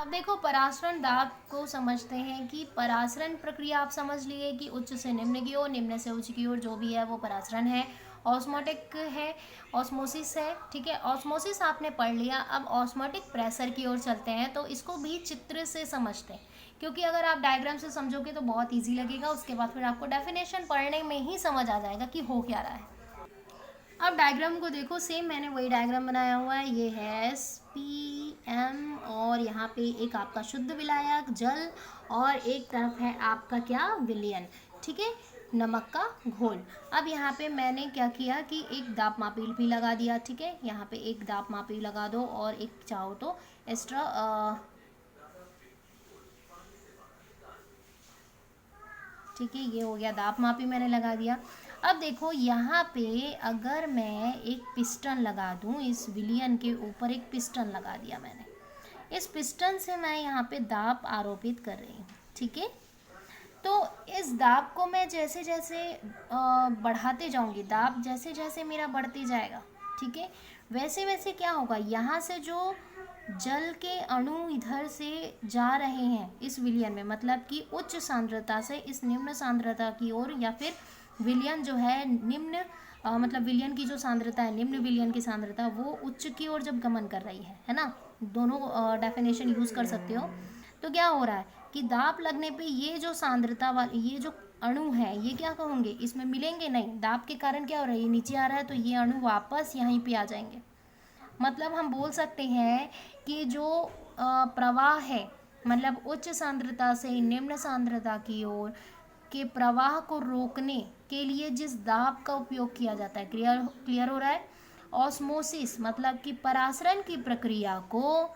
अब देखो परासरण दाब को समझते हैं कि परासरण प्रक्रिया आप समझ लिए कि उच्च से निम्न की ओर, निम्न से उच्च की ओर जो भी है वो परासरण है। ऑस्मोटिक है, ऑस्मोसिस है, ठीक है। ऑस्मोसिस आपने पढ़ लिया। अब ऑस्मोटिक प्रेशर की ओर चलते हैं, तो इसको भी चित्र से समझते हैं, क्योंकि अगर आप डायग्राम से समझोगे तो बहुत ईजी लगेगा। उसके बाद फिर आपको डेफिनेशन पढ़ने में ही समझ आ जाएगा कि हो क्या रहा है। अब डायग्राम को देखो, सेम मैंने वही डायग्राम बनाया हुआ है। ये है SPM और यहाँ पे एक आपका शुद्ध विलायक जल और एक तरफ है आपका क्या, विलयन, ठीक है, नमक का घोल। अब यहाँ पे मैंने क्या किया कि एक दाब मापी भी लगा दिया, ठीक है। यहाँ पे एक दाब मापी लगा दो और एक चाहो तो एक्स्ट्रा, ठीक है, ये हो गया दाब मापी मैंने लगा दिया। अब देखो यहाँ पे अगर मैं एक पिस्टन लगा दूँ, इस विलियन के ऊपर एक पिस्टन लगा दिया मैंने, इस पिस्टन से मैं यहाँ पे दाब आरोपित कर रही हूँ, ठीक है। तो इस दाब को मैं जैसे जैसे बढ़ाते जाऊँगी, दाब जैसे जैसे मेरा बढ़ते जाएगा, ठीक है, वैसे वैसे क्या होगा, यहाँ से जो जल के अणु इधर से जा रहे हैं इस विलयन में, मतलब कि उच्च सांद्रता से इस निम्न सांद्रता की ओर, या फिर विलयन जो है निम्न, मतलब विलयन की जो सांद्रता है, निम्न विलयन की सांद्रता वो उच्च की ओर जब गमन कर रही है ना, दोनों डेफिनेशन यूज़ कर सकते हो। तो क्या हो रहा है कि दाब लगने पे ये जो सांद्रता वाले ये जो अणु है ये क्या कहूँगे, इसमें मिलेंगे नहीं। दाब के कारण क्या हो रहा है, ये नीचे आ रहा है, तो ये अणु वापस यहीं पे आ जाएंगे। मतलब हम बोल सकते हैं कि जो प्रवाह है, मतलब उच्च सांद्रता से निम्न सांद्रता की ओर के प्रवाह को रोकने के लिए जिस दाब का उपयोग किया जाता है, क्लियर हो रहा है। ऑस्मोसिस मतलब कि परासरण की प्रक्रिया को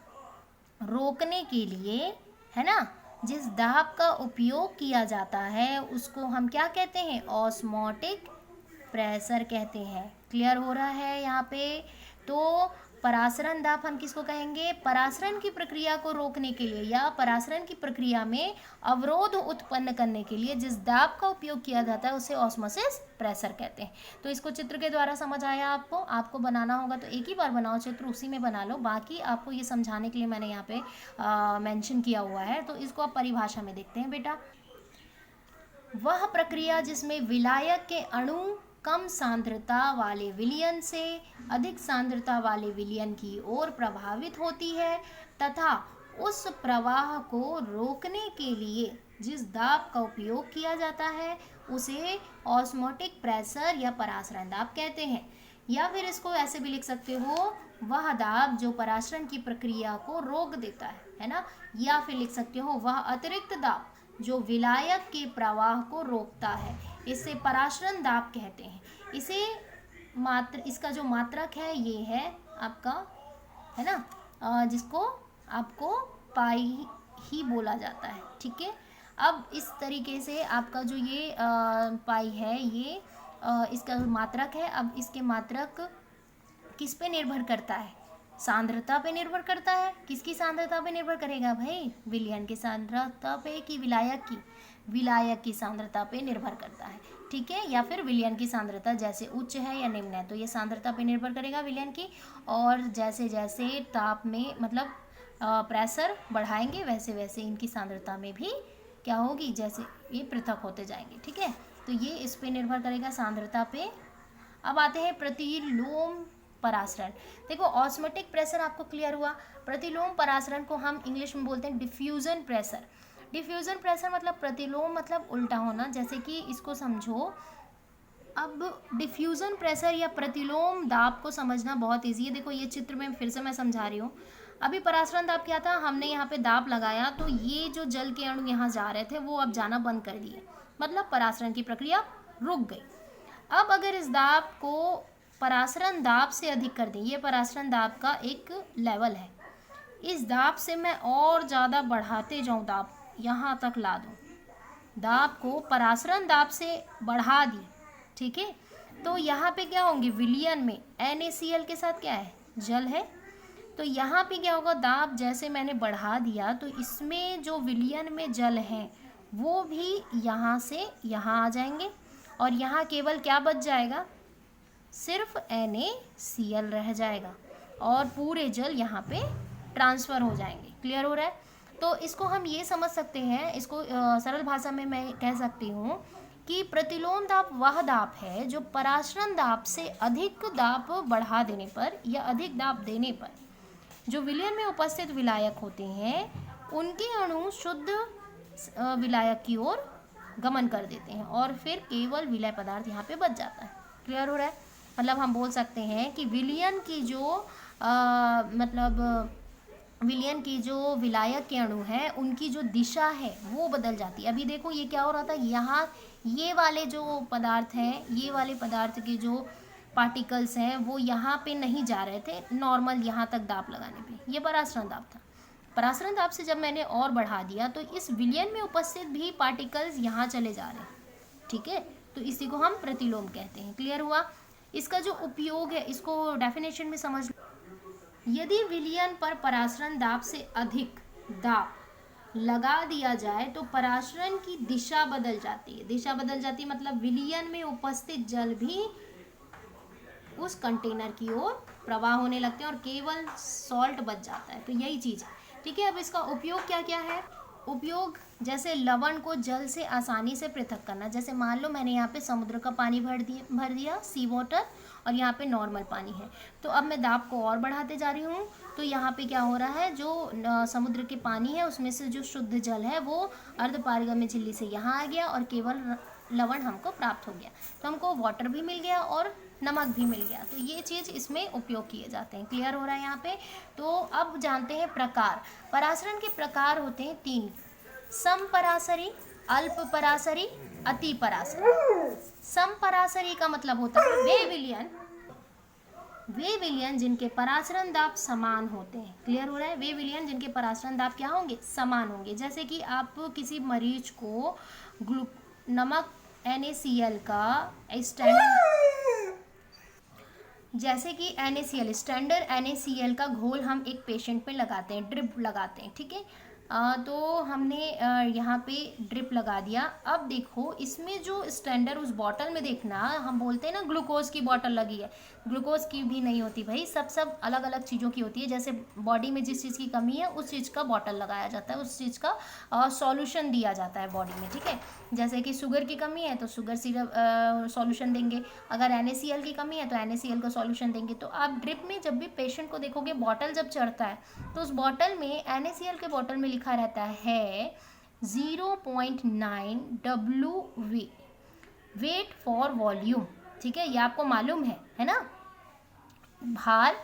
रोकने के लिए, है ना, जिस दाब का उपयोग किया जाता है उसको हम क्या कहते हैं, ऑस्मोटिक प्रेशर कहते हैं। क्लियर हो रहा है यहाँ पे। तो परासरण दाब हम किसको कहेंगे, परासरण की प्रक्रिया को रोकने के लिए या परासरण की प्रक्रिया में अवरोध उत्पन्न करने के लिए जिस दाब का उपयोग किया जाता है उसे ऑस्मोसिस प्रेशर कहते हैं। तो इसको चित्र के द्वारा समझ आया आपको। आपको बनाना होगा तो एक ही बार बनाओ चित्र, उसी में बना लो। बाकी आपको ये समझाने के लिए मैंने यहाँ पे मेंशन किया हुआ है, तो इसको आप परिभाषा में देखते हैं बेटा। वह प्रक्रिया जिसमें विलायक के अणु कम सांद्रता वाले विलयन से अधिक सांद्रता वाले विलयन की ओर प्रभावित होती है तथा उस प्रवाह को रोकने के लिए जिस दाब का उपयोग किया जाता है उसे ऑस्मोटिक प्रेशर या परासरण दाब कहते हैं। या फिर इसको ऐसे भी लिख सकते हो, वह दाब जो परासरण की प्रक्रिया को रोक देता है ना। या फिर लिख सकते हो वह अतिरिक्त दाब जो विलायक के प्रवाह को रोकता है, इसे परासरण दाब कहते हैं। इसे इसका जो मात्रक है ये है आपका, है ना, जिसको आपको पाई ही बोला जाता है, ठीक है। अब इस तरीके से आपका जो ये पाई है ये इसका मात्रक है। अब इसके मात्रक किस पे निर्भर करता है, सांद्रता पे निर्भर करता है। किसकी सांद्रता पे निर्भर करेगा भाई, विलयन की सांद्रता पे कि विलायक की, विलायक की सांद्रता पे निर्भर करता है, ठीक है। या फिर विलयन की सांद्रता जैसे उच्च है या निम्न है तो ये सांद्रता पे निर्भर करेगा विलयन की। और जैसे जैसे ताप में मतलब प्रेशर बढ़ाएंगे वैसे वैसे इनकी सांद्रता में भी क्या होगी, जैसे ये पृथक होते जाएंगे, ठीक है। तो ये इस पे निर्भर करेगा सांद्रता पे। अब आते हैं प्रतिलोम परासरण। देखो ऑस्मोटिक प्रेशर आपको क्लियर हुआ। प्रतिलोम परासरण को हम इंग्लिश में बोलते हैं डिफ्यूजन प्रेशर। डिफ्यूजन प्रेशर मतलब प्रतिलोम मतलब उल्टा होना। जैसे कि इसको समझो, अब डिफ्यूजन प्रेशर या प्रतिलोम दाब को समझना बहुत ईजी है। देखो ये चित्र में फिर से मैं समझा रही हूँ। अभी परासरण दाब क्या था, हमने यहाँ पे दाब लगाया तो ये जो जल के अणु यहाँ जा रहे थे वो अब जाना बंद कर दिए, मतलब परासरण की प्रक्रिया रुक गई। अब अगर इस दाब को परासरण दाब से अधिक कर दें, ये परासरण दाब का एक लेवल है, इस दाब से मैं और ज़्यादा बढ़ाते जाऊँ, दाब यहाँ तक ला दूँ, दाब को परासरण दाब से बढ़ा दी, ठीक है। तो यहाँ पे क्या होंगे, विलयन में NaCl के साथ क्या है, जल है। तो यहाँ पे क्या होगा, दाब जैसे मैंने बढ़ा दिया तो इसमें जो विलयन में जल हैं वो भी यहाँ से यहाँ आ जाएंगे और यहाँ केवल क्या बच जाएगा, सिर्फ NaCl रह जाएगा और पूरे जल यहाँ पे ट्रांसफ़र हो जाएंगे। क्लियर हो रहा है। तो इसको हम ये समझ सकते हैं, इसको सरल भाषा में मैं कह सकती हूँ कि प्रतिलोम दाब वह दाब है जो पराशरण दाब से अधिक दाब बढ़ा देने पर या अधिक दाब देने पर जो विलयन में उपस्थित विलायक होते हैं उनके अणु शुद्ध विलायक की ओर गमन कर देते हैं और फिर केवल विलय पदार्थ यहाँ पे बच जाता है। क्लियर हो रहा है? मतलब हम बोल सकते हैं कि विलयन की जो विलयन की जो विलायक के अणु हैं उनकी जो दिशा है वो बदल जाती है। अभी देखो ये क्या हो रहा था, यहाँ ये वाले जो पदार्थ हैं, ये वाले पदार्थ के जो पार्टिकल्स हैं वो यहाँ पे नहीं जा रहे थे नॉर्मल यहाँ तक दाब लगाने पे, ये परासरण दाब था। परासरण दाब से जब मैंने और बढ़ा दिया तो इस विलयन में उपस्थित भी पार्टिकल्स यहाँ चले जा रहे हैं। ठीक है, तो इसी को हम प्रतिलोम कहते हैं। क्लियर हुआ? इसका जो उपयोग है इसको डेफिनेशन में समझ लो। यदि विलयन पर परासरण दाब से अधिक दाब लगा दिया जाए तो परासरण की दिशा बदल जाती है। दिशा बदल जाती है मतलब विलयन में उपस्थित जल भी उस कंटेनर की ओर प्रवाह होने लगते हैं और केवल सॉल्ट बच जाता है। तो यही चीज़ है। ठीक है, अब इसका उपयोग क्या क्या है? उपयोग जैसे लवण को जल से आसानी से पृथक करना। जैसे मान लो मैंने यहाँ पे समुद्र का पानी भर दिया सी वाटर, और यहाँ पे नॉर्मल पानी है, तो अब मैं दाब को और बढ़ाते जा रही हूँ तो यहाँ पे क्या हो रहा है, जो समुद्र के पानी है उसमें से जो शुद्ध जल है वो अर्धपारगम्य झिल्ली से यहाँ आ गया और केवल लवण हमको प्राप्त हो गया। तो हमको वाटर भी मिल गया और नमक भी मिल गया। तो ये चीज़ इसमें उपयोग किए जाते हैं। क्लियर हो रहा है यहाँ पे? तो अब जानते हैं प्रकार। परासरण के प्रकार होते हैं 3: समपरासरी, अल्प-परासरी, अति-परासरी। समपरासरी का मतलब होता है वे विलयन जिनके परासरण दाब समान होते हैं। क्लियर हो रहा है? वे विलयन जिनके परासरण दाब क्या होंगे? समान होंगे। जैसे कि आप किसी मरीज को नमक NaCl का स्टैंडर्ड NaCl का घोल हम एक पेशेंट पे लगाते हैं, ड्रिप लगाते हैं। ठीक है, तो हमने यहाँ पे ड्रिप लगा दिया। अब देखो इसमें जो स्टैंडर्ड उस बॉटल में देखना, हम बोलते हैं ना ग्लूकोज की बॉटल लगी है, ग्लूकोज की भी नहीं होती भाई, सब अलग अलग चीज़ों की होती है। जैसे बॉडी में जिस चीज़ की कमी है उस चीज़ का बॉटल लगाया जाता है, उस चीज़ का सॉल्यूशन दिया जाता है बॉडी में। ठीक है, जैसे कि शुगर की कमी है तो शुगर सिरप सॉल्यूशन देंगे, अगर NaCl की कमी है तो NaCl का सॉल्यूशन देंगे। तो आप ड्रिप में जब भी पेशेंट को देखोगे, बॉटल जब चढ़ता है तो उस बॉटल में NaCl के बॉटल में लिखा रहता है 0.9 WV, वेट फॉर वॉल्यूम। ठीक है, ये आपको मालूम है ना, भार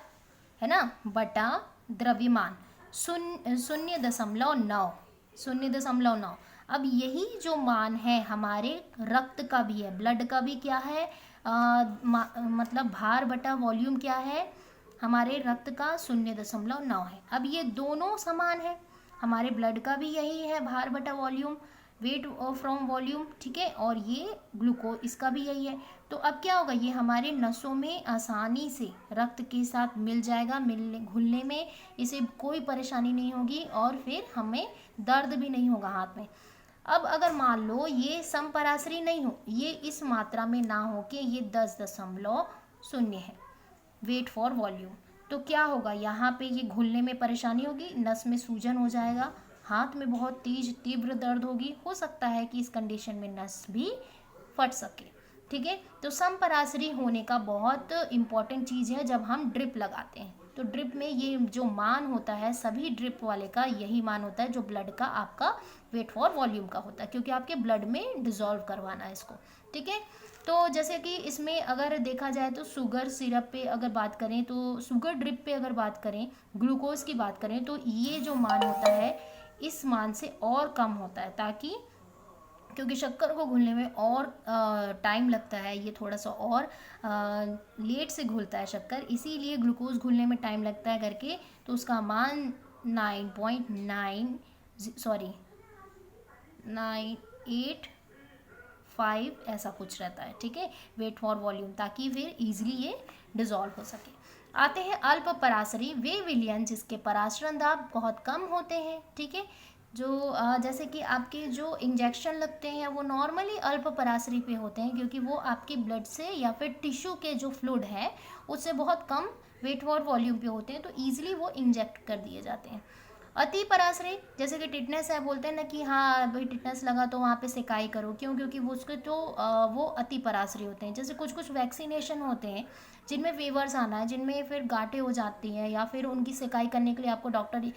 है ना बटा द्रव्यमान 0.9। अब यही जो मान है हमारे रक्त का भी है, ब्लड का भी क्या है, मतलब भार बटा वॉल्यूम क्या है, हमारे रक्त का 0.9 है। अब ये दोनों समान है, हमारे ब्लड का भी यही है, भार बटा वॉल्यूम, वेट फ्रॉम वॉल्यूम। ठीक है, और ये ग्लूकोज इसका भी यही है। तो अब क्या होगा, ये हमारे नसों में आसानी से रक्त के साथ मिल जाएगा, घुलने में इसे कोई परेशानी नहीं होगी और फिर हमें दर्द भी नहीं होगा हाथ में। अब अगर मान लो ये समपरासरी नहीं हो, ये इस मात्रा में ना हो के ये 10.0 है वेट फॉर वॉल्यूम, तो क्या होगा, यहाँ पे ये घुलने में परेशानी होगी, नस में सूजन हो जाएगा, हाथ में बहुत तीव्र दर्द होगी, हो सकता है कि इस कंडीशन में नस भी फट सके। ठीक है, तो समपरासरी होने का बहुत इम्पॉर्टेंट चीज़ है जब हम ड्रिप लगाते हैं। तो ड्रिप में ये जो मान होता है, सभी ड्रिप वाले का यही मान होता है जो ब्लड का आपका वेट फॉर वॉल्यूम का होता है, क्योंकि आपके ब्लड में डिजॉल्व करवाना है इसको। ठीक है, तो जैसे कि इसमें अगर देखा जाए तो शुगर सिरप पे अगर बात करें, तो शुगर ड्रिप पे अगर बात करें, ग्लूकोज की बात करें, तो ये जो मान होता है इस मान से और कम होता है, ताकि क्योंकि शक्कर को घुलने में और टाइम लगता है, ये थोड़ा सा और लेट से घुलता है शक्कर, इसीलिए ग्लूकोज घुलने में टाइम लगता है करके, तो उसका मान 9.85 ऐसा कुछ रहता है। ठीक है, वेट फॉर वॉल्यूम, ताकि फिर इजीली ये डिजॉल्व हो सके। आते हैं अल्प परासरी, वे विलयन जिसके परासरण दाब बहुत कम होते हैं। ठीक है, जो जैसे कि आपके जो इंजेक्शन लगते हैं वो नॉर्मली अल्प परासरी पे होते हैं, क्योंकि वो आपके ब्लड से या फिर टिश्यू के जो फ्लूइड है उससे बहुत कम वेट फॉर वॉल्यूम पे होते हैं, तो ईजिली वो इंजेक्ट कर दिए जाते हैं। अति पराश्रय जैसे कि टिटनेस है, बोलते हैं ना कि हाँ भाई टिटनेस लगा तो वहाँ पे सेकाई करो, क्यों? क्योंकि वो उसके तो वो अति पराश्रय होते हैं। जैसे कुछ कुछ वैक्सीनेशन होते हैं जिनमें फीवर्स आना है, जिनमें फिर गांठें हो जाती हैं, या फिर उनकी सेकाई करने के लिए आपको डॉक्टर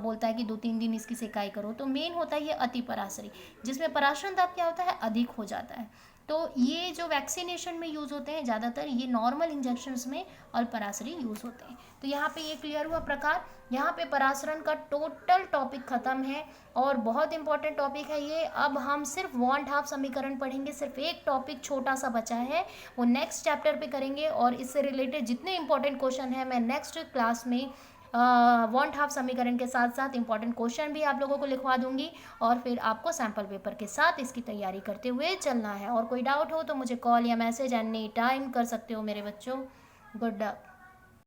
बोलता है कि 2-3 दिन इसकी सेकाई करो। तो मेन होता है ये अति पराश्रय, जिसमें पराशरण दाब क्या होता है, अधिक हो जाता है। तो ये जो वैक्सीनेशन में यूज़ होते हैं ज़्यादातर, ये नॉर्मल इंजेक्शंस में अल्पराश्रयी यूज़ होते हैं। तो यहाँ पे ये क्लियर हुआ प्रकार। यहाँ पे पराशरण का टोटल टॉपिक खत्म है और बहुत इंपॉर्टेंट टॉपिक है ये। अब हम सिर्फ वांट हाफ समीकरण पढ़ेंगे, सिर्फ एक टॉपिक छोटा सा बचा है, वो नेक्स्ट चैप्टर पे करेंगे। और इससे रिलेटेड जितने इंपॉर्टेंट क्वेश्चन है मैं नेक्स्ट क्लास में वांट हाफ समीकरण के साथ साथ इंपॉर्टेंट क्वेश्चन भी आप लोगों को लिखवा दूंगी, और फिर आपको सैम्पल पेपर के साथ इसकी तैयारी करते हुए चलना है। और कोई डाउट हो तो मुझे कॉल या मैसेज एनी टाइम कर सकते हो मेरे बच्चों। गुड